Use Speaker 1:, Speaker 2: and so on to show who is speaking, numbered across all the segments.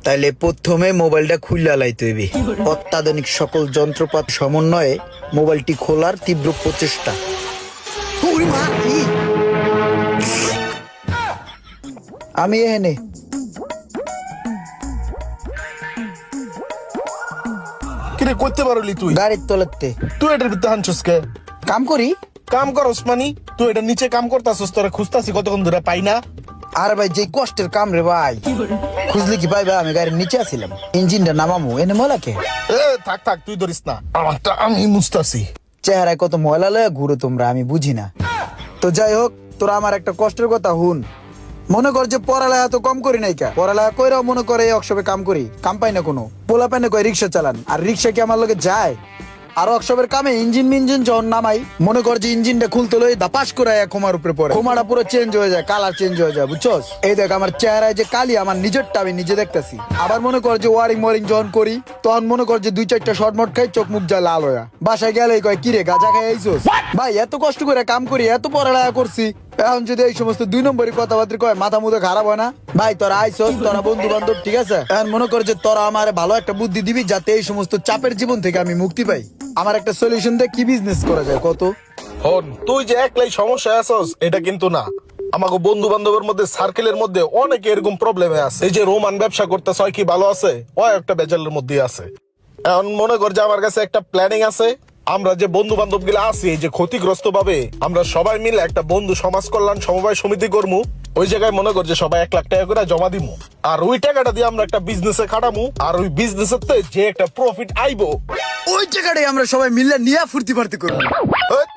Speaker 1: তাইলে প্রথমে মোবাইলটা খুললা লাইতে হইবে। অত্যাধুনিক সকল যন্ত্রপাত সমন্বয়ে মোবাইলটি খোলার তীব্র প্রচেষ্টা। ওরে মা, কি? আমি এখানে
Speaker 2: কিরে করতে পারলি তুই?
Speaker 1: গাড়ির তলাতে
Speaker 2: তুই এটার ভিতরে হানছস কে?
Speaker 1: কাম করি।
Speaker 2: কাম করস মানি? তুই এটা নিচে কাম করতাছস, তোরা খুঁজতাছি কতক্ষণ ধরে পাই না।
Speaker 1: আর ভাই যে কষ্টের কাম রে ভাই, খুঁজলে কি পাইবা? আমি গাড়ির নিচে আছিলাম, ইঞ্জিনটা নামামু এনে ময়লাকে।
Speaker 2: এ থাক থাক, তুই ধরিস না, আমারটা আমি মুছতাছি।
Speaker 1: চেহারায় কত ময়লা লয়ে ঘুরো তোমরা, আমি বুঝি না। তো যাই হোক, তোরা আমার একটা কষ্টের কথা হুন। মনে কর যে পড়ালেখা তো কম করি নাই কা, পড়ালেখা কইরাও মনে করে অকসবে কাম করি, কাম পাই না কোনো। পোলা পাই না কয় রিক্সা চালান, আর রিক্সা কি আমার লগে যায়? আর অকসবের কামে ইঞ্জিন যখন নামাই, মনে কর যে ইঞ্জিনটা খুলতে লই দাপাস করে খোমার উপরে পড়ে, খোমাটা পুরো চেঞ্জ হয়ে যায়, কালার চেঞ্জ হয়ে যায়, বুঝছস? এই দেখ আমার চেহারায় যে কালি, আমার নিজেরটা আমি নিজে দেখতেছি। আবার মনে কর যে ওয়ারিং যখন করি, তখন মনে কর যে 2-4টা শর্ট মট খাই, চোখ মুখ যা লাল হয়ে। বাসায় গেলেই কয় কিরে গাঁজা খাই আইছস? ভাই এত কষ্ট করে কাম করি, এত পড়ালেখা করছি, এখন যদি এই সমস্ত 2 নম্বরই কথাবার্তা কয়, মাথা মুথা খারাপ হয় না? ভাই তোরা আইছস, তোরা বন্ধু বান্ধব, ঠিক আছে? এখন মনে কর যে তোরা আমার ভালো একটা বুদ্ধি দিবি, যাতে এই সমস্ত চাপের জীবন থেকে আমি মুক্তি পাই। আমার একটা সলিউশন দেখ, কি বিজনেস করা যায় কত?
Speaker 2: হন, তুই যে একলাই সমস্যায় আছস এটা কিন্তু না। আমাকে বন্ধু বান্ধবের মধ্যে, সার্কেলের মধ্যে অনেকে এরকম প্রবলেমে আছে। এই যে রোমান ব্যবসা করতেছ, হয় কি ভালো আছে? ও একটা বেজালের মধ্যে আছে। এখন মনে কর যে আমার কাছে একটা প্ল্যানিং আছে। আমরা যে বন্ধু বান্ধব গুলো আছি, এই যে ক্ষতিগ্রস্ত ভাবে, আমরা সবাই মিলে একটা বন্ধু সমাজ কল্যাণ সমবায় সমিতি করবো। ওই জায়গায় মনে কর যে সবাই 1 লাখ টাকা করে জমা দিমু, আর ওই টাকাটা দিয়ে আমরা একটা বিজনেসে খাটামু, আর ওই বিজনেসের যে একটা প্রফিট আইবো,
Speaker 1: ওই জায়গাটাই আমরা সবাই মিলে নিয়ে ফুর্তি ফার্তি করবো।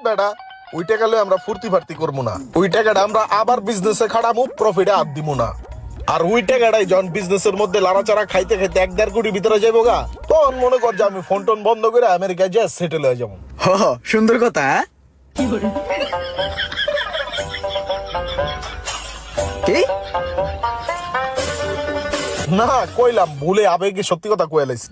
Speaker 2: বেটা ওই টাকা লয়ে আমরা ফুর্তি ফার্তি করবো না। ওই টাকাটা আমরা আবার বিজনেসে খাটামু, প্রফিটে হাত দিব না। আর ওই টাকাটাই যখন বিজনেসের মধ্যে লাড়াচাড়া খাইতে খাইতে 1-1.5 কোটি ভিতরে যাবো গা, তখন মনে কর যে আমি ফোন টোন বন্ধ করে আমেরিকায় যা সেটেল হয়ে যাবো।
Speaker 1: সুন্দর কথা। কি
Speaker 2: না কইলাম, ভুলে আবেগে সত্যি কথা কয়ে লাইছি।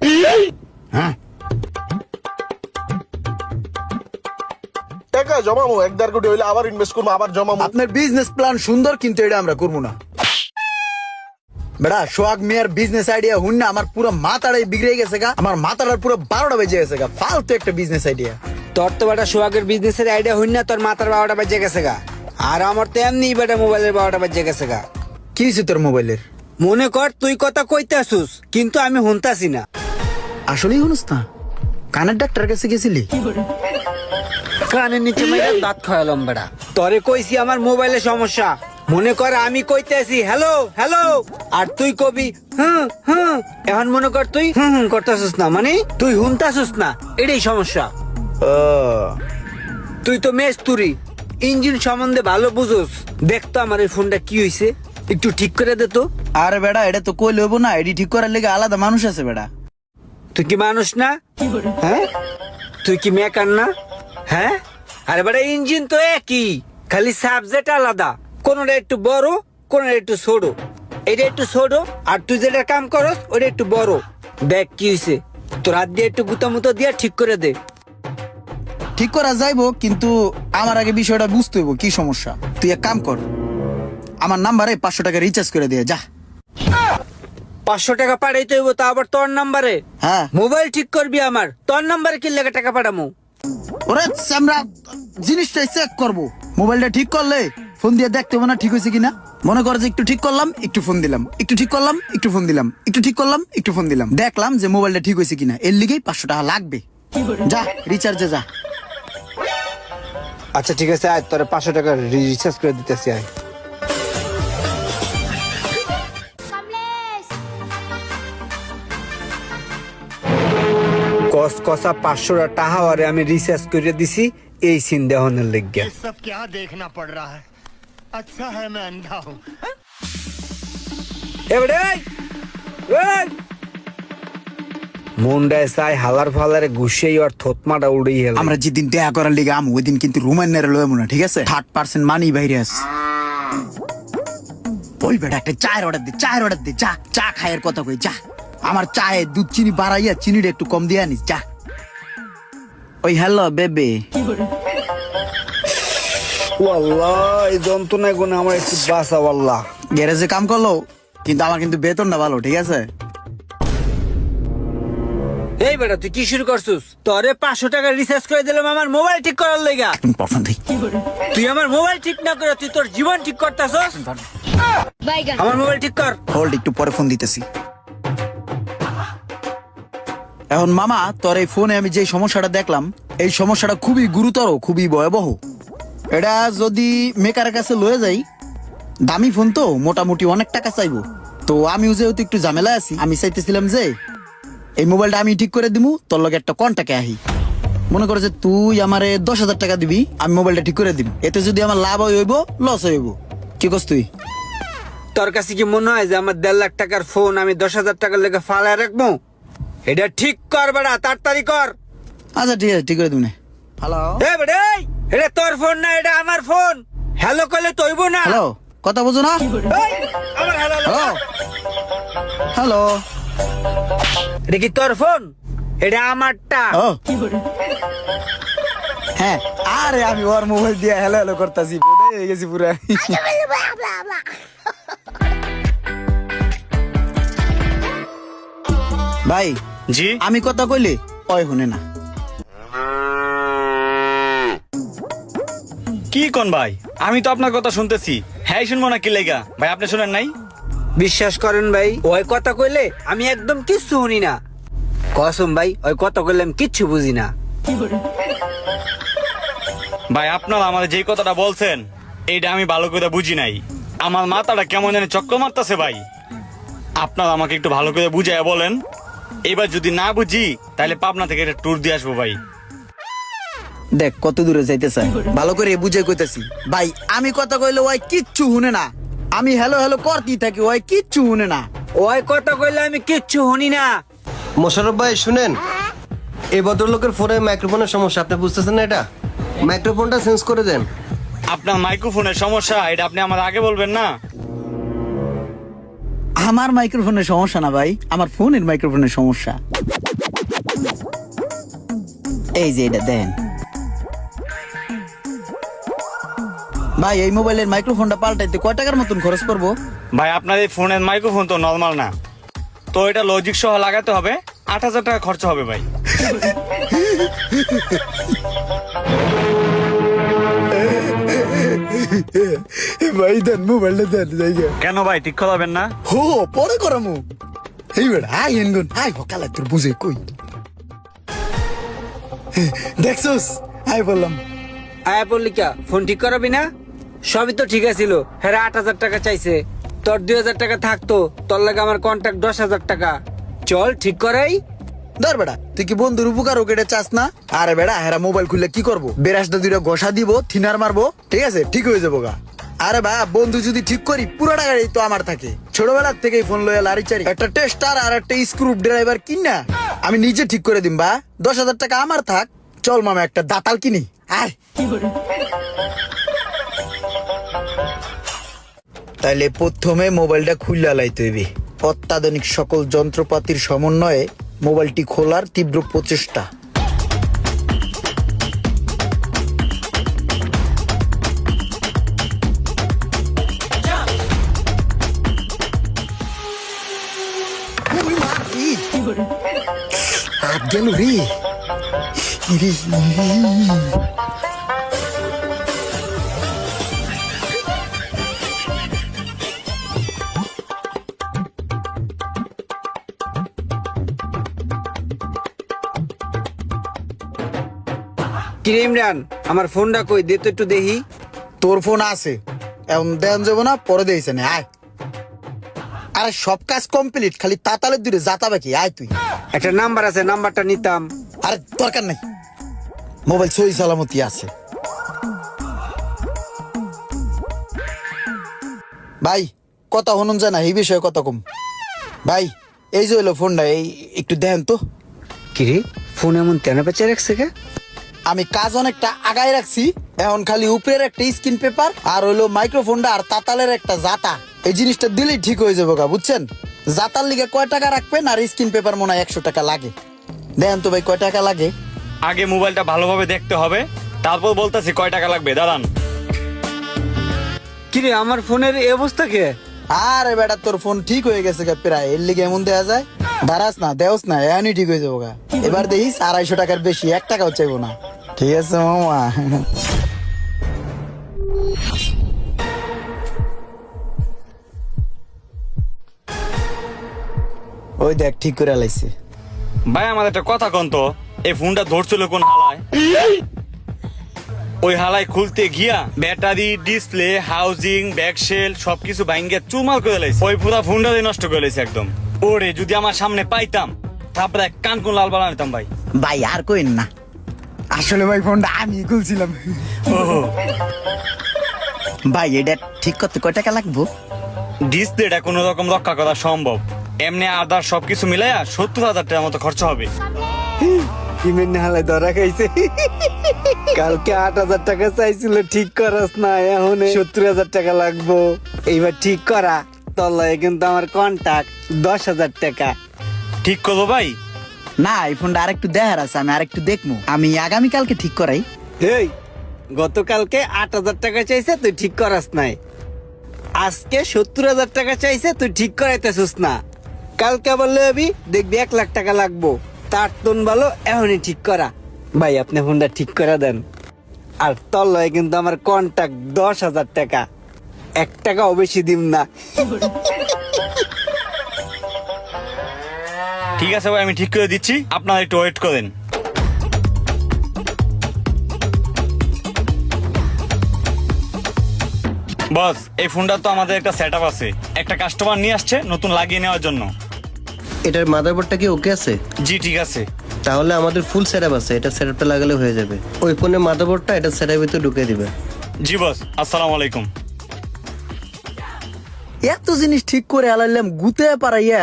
Speaker 2: টাকা জমামু 1-1.5 কোটি হইলে আবার ইনভেস্ট করবো, আবার জমামু।
Speaker 1: আপনার বিজনেস প্ল্যান সুন্দর, কিন্তু এটা আমরা করবো না। বেড়া সোহাগ মিয়ার বিজনেস আইডিয়া হুন না, আমার পুরো মাথাটাই বিগড়ে গেছে গা, আমার মাথাটার পুরো 12টা বেজে গেছে গা। ফালতু একটা বিজনেস আইডিয়া।
Speaker 3: তোর তো বেটা সোহাগের বিজনেসের আইডিয়া হইন না, তোর মাথার 12টা বেজে গেছে গা। আর আমার তো এমনি বেটা মোবাইলের 12টা বেজে গেছে গা।
Speaker 1: কি হয়েছে তোর মোবাইলের?
Speaker 3: মনে কর তুই কথা কইতে আসুস, কিন্তু আমি শুনতাছি না।
Speaker 1: আসলেই শুনুস না? কানের ডাক্তারের কাছে গেছিলি?
Speaker 3: কানের নিচে মেয়েরা দাঁত খাওয়ালাম বেটা। তোরে কইছি আমার মোবাইলের সমস্যা। মনে কর আমি কইতেছি হ্যালো হ্যালো, আর তুই কবি হুম হুম। এখন মনে কর তুই হুম হুম করতেছিস না, মানে তুই হুনতাছিস না, এটাই সমস্যা। তুই তো মেস্তুরি, ইঞ্জিন সম্বন্ধে ভালো বুঝোস। দেখতো আমার এই ফোনটা কি হইছে, একটু ঠিক করে দে তো।
Speaker 1: আরে বেড়া, এটা তো কই লইব না, এডি ঠিক করার লেগে আলাদা মানুষ আছে বেড়া।
Speaker 3: তুই কি মানুষ না? হ্যাঁ, তুই কি মেকার না? হ্যাঁ, আরে বেটা ইঞ্জিন তো একই, খালি সাবজেক্ট আলাদা। কোনটা একটু বড়, কোনটা একটু ছোট। এটা একটু ছোট, আর তুই যেটা কাম করস ওটা একটু বড়। দেখ কি হইছে, তোর হাত দিয়ে একটু গুতামুতো দিয়ে ঠিক করে দে।
Speaker 1: ঠিক করা যাইবো, কিন্তু আমার আগে বিষয়টা বুঝতে হইব কি সমস্যা। তুই এক কাম কর, আমার নাম্বারে 500 টাকা রিচার্জ করে দিয়ে যা।
Speaker 3: 500 টাকা পাঠাইতে হইব, তা আবার তোর নাম্বারে?
Speaker 1: হ্যাঁ।
Speaker 3: মোবাইল ঠিক করবি আমার, তোর নাম্বারে কি লেগে টাকা পাঠামু?
Speaker 1: ওরে আমরা জিনিসটা চেক করবো। মোবাইলটা ঠিক করলে ফোন দিয়ে দেখতে হবে না ঠিক হয়েছে কিনা। মনে কর যে একটু ঠিক করলাম, একটু ফোন দিলাম, একটু ঠিক করলাম, একটু ফোন দিলাম, একটু ঠিক করলাম, একটু ফোন দিলাম, দেখলাম যে মোবাইলটা ঠিক হয়েছে কিনা। এর লিগেই 500 টাকা লাগবে। যা রিচার্জে যা।
Speaker 3: আচ্ছা ঠিক আছে, আয় তোর 500 টাকা রিচার্জ করে দিতেছি। আয় কস কসা 500 টাকা আরে আমি রিচার্জ করে দিছি এই সিন দেহনের লাগিয়া।
Speaker 4: सब क्या देखना पड़ रहा है? अच्छा है मैं अंधा हूँ।
Speaker 3: মুন্ডায় চাই হালার ফালারে ঘুষেই আর থতমাটা উড়েই হেল।
Speaker 1: আমরা যেদিন দেখা করার লিগে আম, ওই দিন কিন্তু রোমান্যের লয় মনে, ঠিক আছে? 30% মানি বাইরে আছে। ওই বেটা একটা চায়ের অর্ডার দে, চায়ের অর্ডার দে, যা। চা খায়ের কথা কই, যা। আমার চায়ে দুধ চিনি বাড়াইয়া চিনিটা একটু কম দিয়ে আনিস, যা। ওই হ্যালো বেবে।
Speaker 3: ওয়াল্লাহ এই যন্ত্রণায় গুনে আমার একটু বাঁচা। ওয়াল্লাহ
Speaker 1: গ্যারেজে কাম করলো, কিন্তু আমার কিন্তু বেতনটা ভালো, ঠিক আছে?
Speaker 3: এই বেটা তুই কি শুরু করছিস? তোরে 500 টাকা রিচার্জ করে দিলাম আমার মোবাইল ঠিক করার লাগা। তুই আমার মোবাইল ঠিক না করে তুই তোর জীবন ঠিক করতেছস। আমার মোবাইল ঠিক কর।
Speaker 1: হোল্ড, একটু পরে ফোন দিতেছি। এখন মামা, তোর এই ফোনে আমি যে সমস্যাটা দেখলাম, এই সমস্যাটা খুবই গুরুতর, খুবই ভয়াবহ। এটা যদি মেকারের কাছে লয়ে যাই, দামি ফোন তো মোটামুটি অনেক টাকা চাইবো। তো আমিও যেহেতু একটু ঝামেলা আছি, আমি চাইতেছিলাম যে এই মোবাইলটা আমি ঠিক করে দিমু, তোর লগে একটা কন্টাক্টে আহি। মনে করে যে তুই আমারে 10,000 টাকা দিবি, আমি মোবাইলটা ঠিক করে দিম। এতে যদি আমার লাভ হইব লস হইব, কি করছ তুই?
Speaker 3: তোর কাছে কি মনে হয় যে আমার 1.5 লাখ টাকার ফোন আমি 10,000 টাকার লেগে ফালায় রাখবো? এটা ঠিক কর বেটা, তাড়াতাড়ি কর।
Speaker 1: আচ্ছা ঠিক আছে, ঠিক করে দিম। হ্যালো
Speaker 3: এ বেটা, এটা তোর ফোন না, এটা আমার ফোন। হ্যালো কইলে তো হইব না।
Speaker 1: হ্যালো, কথা বুঝো না?
Speaker 3: এই, আমার হ্যালো
Speaker 1: হ্যালো হ্যালো,
Speaker 3: এটা কি তোর ফোন? এটা আমারটা।
Speaker 1: ও হ্যাঁ, আরে আমি ওর মোবাইল দিয়ে হ্যালো হ্যালো করতেছি, হয়ে গেছি পুরা। ভাই
Speaker 5: জি
Speaker 1: আমি কথা কইলে ওই শুনে না।
Speaker 5: কি কোন ভাই, আমি তো আপনার কথা শুনতেছি। হ্যাঁ শুনবো না কি লেগা ভাই, আপনি শুনেন নাই?
Speaker 3: বিশ্বাস করেন ভাই, ওই কথা কইলে আমি একদম কিচ্ছু শুনি না। কসম ভাই, ওই কথা কইলে আমি কিচ্ছু বুঝি না।
Speaker 5: ভাই আপনারা আমাদের যে কথাটা বলছেন এইটা আমি ভালো করে বুঝি নাই। আমার মাথাটা কেমন জানি চক্র মারতেছে ভাই। আপনারা আমাকে একটু ভালো করে বুঝাইয়া বলেন। এবার যদি না বুঝি তাহলে পাবনা থেকে একটা ট্যুর দিয়ে আসবো ভাই।
Speaker 1: দেখ কত দূরে যাইতে চাই, ভালো করে বুঝে কইতেছি। ভাই আমি কথা কইলে ওই কিচ্ছু শুনে না, আমি হ্যালো হ্যালো করতেই থাকি, ওই কিচ্ছু শুনে না।
Speaker 3: ওই কথা কইলে আমি কিচ্ছু শুনি না।
Speaker 6: মোশাররফ ভাই শুনেন, এই ভদ্রলোকের ফোনে মাইক্রোফোনের সমস্যা, আপনি বুঝতেছেন না? এটা মাইক্রোফোনটা চেঞ্জ করে দেন।
Speaker 5: আপনার মাইক্রোফোনের সমস্যা, এটা আপনি আমার আগে বলবেন না?
Speaker 1: আমার মাইক্রোফোনের সমস্যা না ভাই, আমার ফোনের মাইক্রোফোনের সমস্যা। এই যে এটা দেন ভাই, এই মোবাইলের মাইক্রোফোনটা পাল্টাইতে কয় টাকার মতন খরচ পড়বো?
Speaker 5: ভাই আপনার এই ফোনের মাইক্রোফোন তো নর্মাল না, তো এটা লজিক সহ লাগাতে হবে। 8,000 টাকা খরচ হবে ভাই।
Speaker 1: ভাই দেন মোবাইলটা দেন জায়গা।
Speaker 5: কেন ভাই ঠিক করাবেন না?
Speaker 1: হো পরে করামু। এই বেড়া আই এনগুন আই ভকালা তোর বুঝে কই দেখছস, আই বললাম।
Speaker 3: আয় পল্লিকা, ফোন ঠিক করাবি না? সবই তো ঠিক আছিল। হ্যাঁ 8,000 টাকা চাইছে, তোর 2,000 টাকা থাকতো, তোর লাগে আমার কন্ট্যাক্ট 10,000 টাকা। চল ঠিক করাই।
Speaker 1: ধর বেড়া, তুই কি বন্ধুর উপকার ওকে চাস না? আরে বেড়া হেরা মোবাইল খুললে কি করবো? বেরাসটা দুইটা ঘষা দিব, থিনার মারবো, ঠিক আছে, ঠিক হয়ে যাবো গা। আরে ভাই বন্ধু যদি ঠিক করি পুরো টাকাই তো আমার থাকে। ছোটবেলার থেকেই ফোন লয়ে লারি চারি, একটা টেস্টার আর একটা স্ক্রু ড্রাইভার কিনা আমি নিজে ঠিক করে দিম। বা 10,000 টাকা আমার থাক। চল মামা একটা দাতাল কিনি, আয়। তাইলে প্রথমে মোবাইলটা খুললা লাইতে হইবে। অত্যাধুনিক সকল যন্ত্রপাতির সমন্বয়ে মোবাইলটি খোলার তীব্র প্রচেষ্টা। হাত গেল রে।
Speaker 3: কিরে ইমরান, আমার ফোনটা কই দে তো একটু দেখি।
Speaker 1: তোর ফোন আছে, এখন দেন যাবো না, পরে দিয়েছে না, আয়। আরে সব কাজ কমপ্লিট, খালি তাতালের দূরে যাতা বাকি, আয় তুই।
Speaker 3: একটা নাম্বার আছে, নাম্বারটা নিতাম।
Speaker 1: আরে দরকার নাই, মোবাইল সহি সালামতি আছে। ভাই কথা হনুন যায় না, এই বিষয়ে কথা কম। ভাই এই যে হইলো ফোনটা, এই একটু দেখেন তো।
Speaker 3: কিরে ফোন এমন তেনা পেঁচে রাখছে কে?
Speaker 1: আমি কাজ অনেকটা আগায় রাখছি, এখন খালি উপরের একটা স্ক্রিন পেপার আর হইলো মাইক্রোফোনটা আর তাতালের একটা জাতা, এই জিনিসটা দিলেই ঠিক হয়ে যাবো গা, বুঝছেন? জাতার লিগে কয় টাকা রাখবেন আর স্ক্রিন পেপার মনে হয় 100 টাকা লাগে। দেখেন তো ভাই কয় টাকা লাগে।
Speaker 5: আগে মোবাইলটা ভালোভাবে দেখতে হবে, তারপর বলতেছি কয় টাকা লাগবে, দাঁড়ান।
Speaker 3: কিরে আমার ফোনের এই অবস্থা কে?
Speaker 1: আরে বেটা তোর ফোন ঠিক হয়ে গেছে গা প্রায়, এর লিগে এমন দেয়া যায়। দাঁড়াস না দেওস না এখনই ঠিক হয়ে যাবো গা। এবার দেখিস 250 টাকার বেশি 1 টাকাও চাইবো না। ঠিক আছে মামা। ওই দেখ ঠিক করে লাইছে।
Speaker 5: ভাই আমার একটা কথা কন তো, এই ফোনটা ধরছিল কোন হালায়? ওই হালায় খুলতে গিয়া ব্যাটারি, ডিসপ্লে, হাউজিং, ব্যাকশেল সবকিছু ভাঙ্গে চুরমার করে লাইছে। ওই পুরা ফোনটাই নষ্ট করে লাইছে একদম। ওরে যদি আমার সামনে পাইতাম তারপরে কান কোন লাল বানা নিতাম ভাই।
Speaker 1: ভাই আর কইন না, আসলে ভাই ফোনটা আমি খুলছিলাম। ভাই এটা ঠিক করতে কয় টাকা লাগবো?
Speaker 5: ডিসপ্লেটা কোনো রকম রক্ষা করা সম্ভব, এমনি আদার সবকিছু মিলাইয়া 70,000 টাকার মতো খরচ হবে।
Speaker 3: কিমেন হালে ধরা খাইছে। কালকে 8,000 টাকা চাইছিল ঠিক করাস না, এখন 70,000 টাকা লাগবো। এইবার ঠিক করা তোর লয়ে কিন্তু আমার কন্টাক্ট 10,000 টাকা।
Speaker 5: ঠিক করবো ভাই?
Speaker 1: না এই ফোনটা আরেকটু দেখার আছে, আমি আরেকটু দেখবো। আমি আগামীকালকে ঠিক করাই।
Speaker 3: এই গতকালকে 8,000 টাকা চাইছে তুই ঠিক করাস নাই, আজকে 70,000 টাকা চাইছে তুই ঠিক করাইতেছিস না। কালকে আবার লবি দেখবি 1 লাখ টাকা লাগবো, তার তোন ভালো এখনই ঠিক করা। ভাই আপনি ফোনটা ঠিক করে দেন। আর তোর লয়ে কিন্তু আমার কন্টাক্ট 10,000 টাকা, 1 টাকাও বেশি দিম না।
Speaker 5: ঠিক আছে ভাই, আমি ঠিক করে দিচ্ছি, আপনারা একটু ওয়েট করেন। বস এই ফোনটা তো আমাদের একটা সেটআপ আছে, একটা কাস্টমার নিয়ে আসছে নতুন লাগিয়ে নেওয়ার জন্য।
Speaker 6: এটার মাদারবোর্ডটা কি ওকে আছে?
Speaker 5: জি ঠিক আছে।
Speaker 6: তাহলে আমাদের ফুল সেটআপ আছে, এটা সেটআপটা লাগালে হয়ে যাবে। ওই ফোনের মাদারবোর্ডটা এটা সেটআপের ভিতরে ঢুকিয়ে দিবে।
Speaker 5: জি বস, আসসালামু আলাইকুম।
Speaker 1: এত জিনিস ঠিক করে আলাইলাম গুতে পারাইয়া,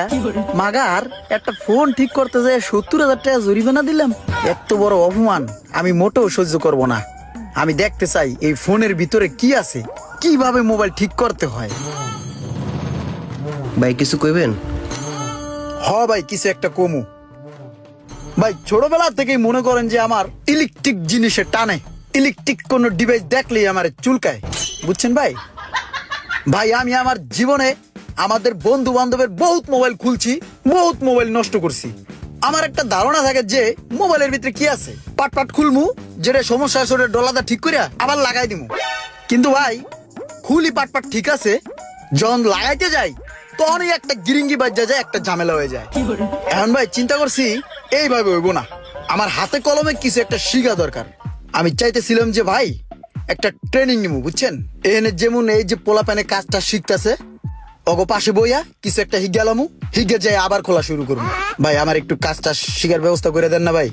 Speaker 1: মাগার একটা ফোন ঠিক করতে যায় 70,000 টাকা জরিমানা দিলাম। এত বড় অপমান আমি মোটেও সহ্য করব না। আমি দেখতে চাই এই ফোনের ভিতরে কি আছে, কিভাবে মোবাইল ঠিক করতে হয়।
Speaker 6: ভাই কিছু কইবেন?
Speaker 1: ভাই কিছু একটা কমু। ভাই ছোটবেলা থেকেই মনে করেন যে আমার ইলেকট্রিক জিনিসে টানে, ইলেকট্রিক কোন ডিভাইস দেখলেই আমার চুলকায়, বুঝছেন ভাই। ভাই আমি আমার জীবনে আমাদের বন্ধু বান্ধবের বহুত মোবাইল খুলছি, বহুত মোবাইল নষ্ট করছি। আমার একটা ধারণা থাকে যে মোবাইলের ভিতরে কি আছে, পাট পাট খুলমু, যেটা সমস্যা আছে ওটা ডলাদা ঠিক করে আবার লাগাই দিমু। কিন্তু ভাই খুলি পাট পাট ঠিক আছে, যখন লাগাইতে যাই তখনই একটা গিরিঙ্গি বাজ্যা যায়, একটা ঝামেলা হয়ে যায়। এখন ভাই চিন্তা করছি এইভাবে হইব না, আমার হাতে কলমে কিছু একটা শিখা দরকার। আমি চাইতেছিলাম যে ভাই একটা ট্রেনিং নিবো, বুঝছেন। এখানে যেমন এই যে পোলা প্যানে কাজটা শিখতেছে, অগো পাশে বইয়া কিছু একটা হিগালামু, হিগে যাই আবার খোলা শুরু করবো। ভাই আমার একটু কাজটা শিখার ব্যবস্থা করে দেন না ভাই।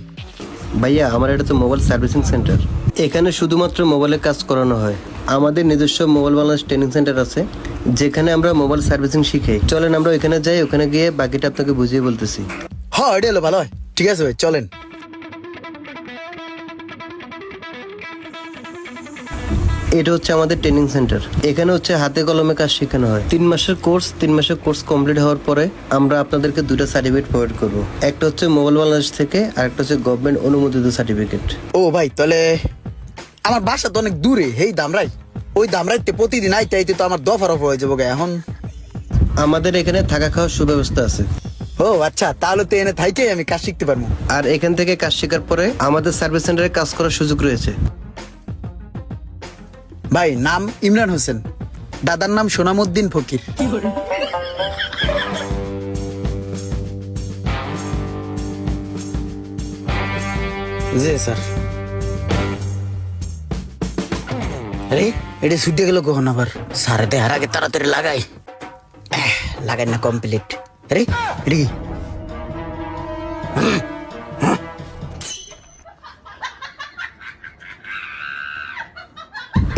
Speaker 6: ভাইয়া আমার এটা তো মোবাইল সার্ভিসিং সেন্টার, এখানে শুধুমাত্র মোবাইলের কাজ করানো হয়। আমাদের নিজস্ব মোবাইল বাংলাদেশ ট্রেনিং সেন্টার আছে, যেখানে আমরা মোবাইল সার্ভিসিং শিখাই। চলেন আমরা ওখানে যাই, ওখানে গিয়ে বাকিটা আপনাকে বুঝিয়ে বলতেছি।
Speaker 1: হ্যাঁ এটা হলো ভালো হয়, ঠিক আছে ভাই চলেন।
Speaker 6: এটা হচ্ছে আমাদের ট্রেনিং সেন্টার, এখানে হচ্ছে হাতে কলমে কাজ শেখানো হয়। 3 মাসের কোর্স, 3 মাসের কোর্স কমপ্লিট হওয়ার পরে আমরা আপনাদেরকে 2টা সার্টিফিকেট প্রোভাইড করব। একটা হচ্ছে মোবাইল বাংলাদেশ থেকে, আর একটা হচ্ছে গভর্নমেন্ট অনুমোদিত সার্টিফিকেট।
Speaker 1: ও ভাই তাহলে আমার বাসা তো অনেক দূরে, হেই দামরাই, ওই দামরাইতে প্রতিদিন আইতে আইতে তো আমার দফা রফা হয়ে যাবো এখন।
Speaker 6: আমাদের এখানে থাকা খাওয়ার সুব্যবস্থা আছে।
Speaker 1: ও আচ্ছা, তাহলে তো এনে থাইকেই আমি কাজ শিখতে পারবো।
Speaker 6: আর এখান থেকে কাজ শেখার পরে আমাদের সার্ভিস সেন্টারে কাজ করার সুযোগ রয়েছে।
Speaker 1: ভাই নাম ইমরান হোসেন, দাদার নাম সোনামুদ্দিন ফকির। জি স্যার। আরে এটা ছুটে গেল কখন আবার? স্যারে দেখার আগে তাড়াতাড়ি লাগাই, লাগাই না কমপ্লিট। আরে এটা কি?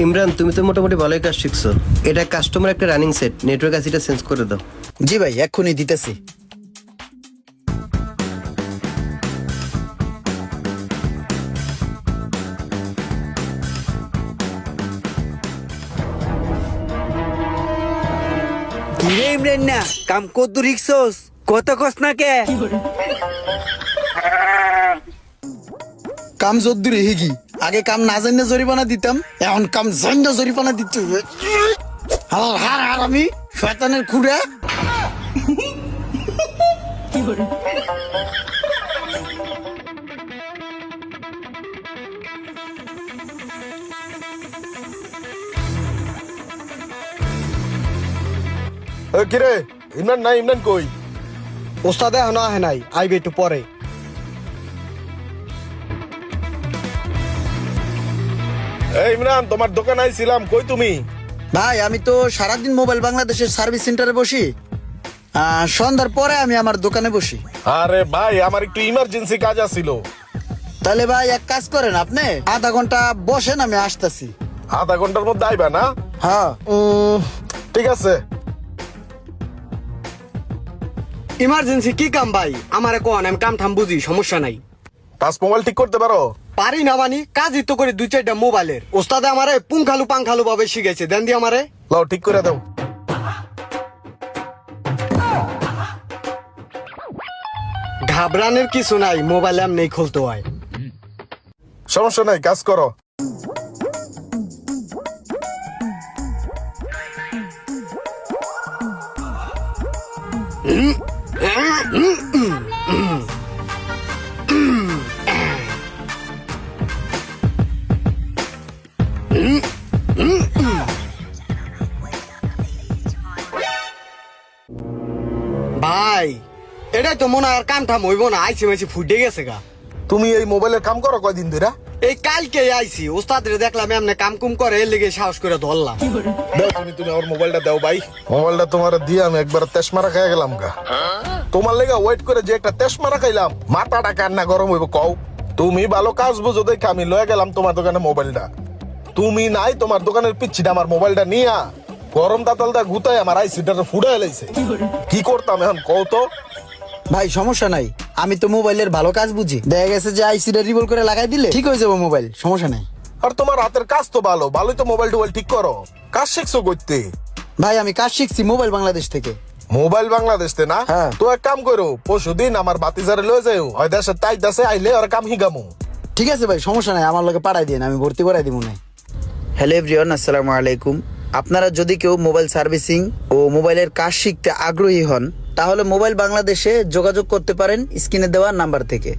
Speaker 6: ইমরান তুমি তো মোটামুটি ভালোই কাজ শিখছো। এটা কাস্টমার একটা রানিং সেট, নেটওয়ার্ক আছে, এটা চেঞ্জ করে দাও।
Speaker 1: জি ভাই এক্ষুনি দিতেছি।
Speaker 3: কিরে ইমরান না কাম কত রিক্সোস, কত কস না কে?
Speaker 1: কাম জোদ্দুরে হিগি, আগে কাম না জানলে জরিমানা দিতাম, এখন কাম জানলে জরিমানা দিতে হবে। হার আমি শয়তানের খুঁড়া।
Speaker 2: কিরে ইমরান নাই, ইমরান কই?
Speaker 7: ওস্তাদ এখনো আহে নাই, আইবে একটু পরে।
Speaker 2: এই ইমরান, তোমার দোকানে আইছিলাম, কই তুমি?
Speaker 1: ভাই আমি তো সারাদিন মোবাইল বাংলাদেশের সার্ভিস সেন্টারে বসি, সন্ধ্যার পরে আমি আমার দোকানে বসি।
Speaker 2: আরে ভাই, আমার একটু ইমার্জেন্সি কাজ আছিল।
Speaker 1: তাহলে ভাই এক কাজ করেন, আপনি আধা ঘন্টা বসেন, আমি আসতেছি।
Speaker 2: আধা ঘন্টার মধ্যে আইবা না?
Speaker 1: হ্যাঁ
Speaker 2: ঠিক আছে।
Speaker 7: ইমার্জেন্সি কি কাম ভাই? আমারে কোন, আমি কাম ঠাম বুঝি, সমস্যা নাই।
Speaker 2: টাচ মোবাইল ঠিক করতে পারো?
Speaker 7: পারি না মানি, কাজই তো করে 2-4টা মোবাইলের। ওস্তাদে আমারে পুঙ্খালু পাংখালু ভাবে শিখাইছে, দেন দি আমারে।
Speaker 2: লাও ঠিক করে দাও।
Speaker 7: ঘাবড়ানোর কিছু নাই, মোবাইল এমনি খুলতে হয়।
Speaker 2: সমস্যা নাই, কাজ করো।
Speaker 7: ভাই এটাই তো মনে হয় আর কাম ঠাম হইব না, আইসি মাইসি ফুটে গেছে গা।
Speaker 2: তুমি এই মোবাইলের কাম করো কয়দিন ধরে?
Speaker 7: এই কালকে আইসি, ওস্তাদরে দেখলাম এমনি কাম কুম করে, এর লেগে সাহস করে ধরলাম।
Speaker 2: দাও তুমি আমার মোবাইলটা দাও ভাই। মোবাইলটা তোমার দিয়ে আমি একবার তেজমারা খাই গেলাম গা। তোমার লেগে ওয়েট করে যে একটা তেজমারা খাইলাম, মাথাটা কান্না গরম হইব কও। তুমি ভালো কাজ বুঝো দেখে আমি লয়ে গেলাম তোমার দোকানে মোবাইলটা। তুমি নাই, তোমার দোকানের পিচ্ছিটা আমার মোবাইলটা নিয়া গরম দাতালটা গুতায় আমার আইসিটা ফুড়াই লাইছে। কি করতাম এখন কও তো?
Speaker 1: ভাই সমস্যা নাই, আমি তো মোবাইলের ভালো কাজ বুঝি। দেখা গেছে যে আইসিটা রিভল করে লাগাই দিলে ঠিক হয়ে যাবো মোবাইল, সমস্যা নাই।
Speaker 2: আর তোমার হাতের কাজ তো ভালো, ভালোই তো মোবাইল টোবাইল ঠিক করো। কাজ শিখছো করতে?
Speaker 1: ভাই আমি কাজ শিখছি মোবাইল বাংলাদেশ থেকে।
Speaker 2: মোবাইল বাংলাদেশতে না?
Speaker 1: হ্যাঁ।
Speaker 2: তো এক কাম করো, পরশুদিন আমার বাতিজারে লয়ে যাও, ওই দেশে তাই দেশে আইলে আর কাম হিগামু।
Speaker 1: ঠিক আছে ভাই, সমস্যা নাই, আমার লোকে পাঠাই দিন, আমি ভর্তি করাই দিব না। হ্যালো এভরিওয়ান, আসসালামু আলাইকুম। আপনারা যদি কেউ মোবাইল সার্ভিসিং ও মোবাইলের কাজ শিখতে আগ্রহী হন, তাহলে মোবাইল বাংলাদেশে যোগাযোগ করতে পারেন স্ক্রিনে দেওয়া নাম্বার থেকে।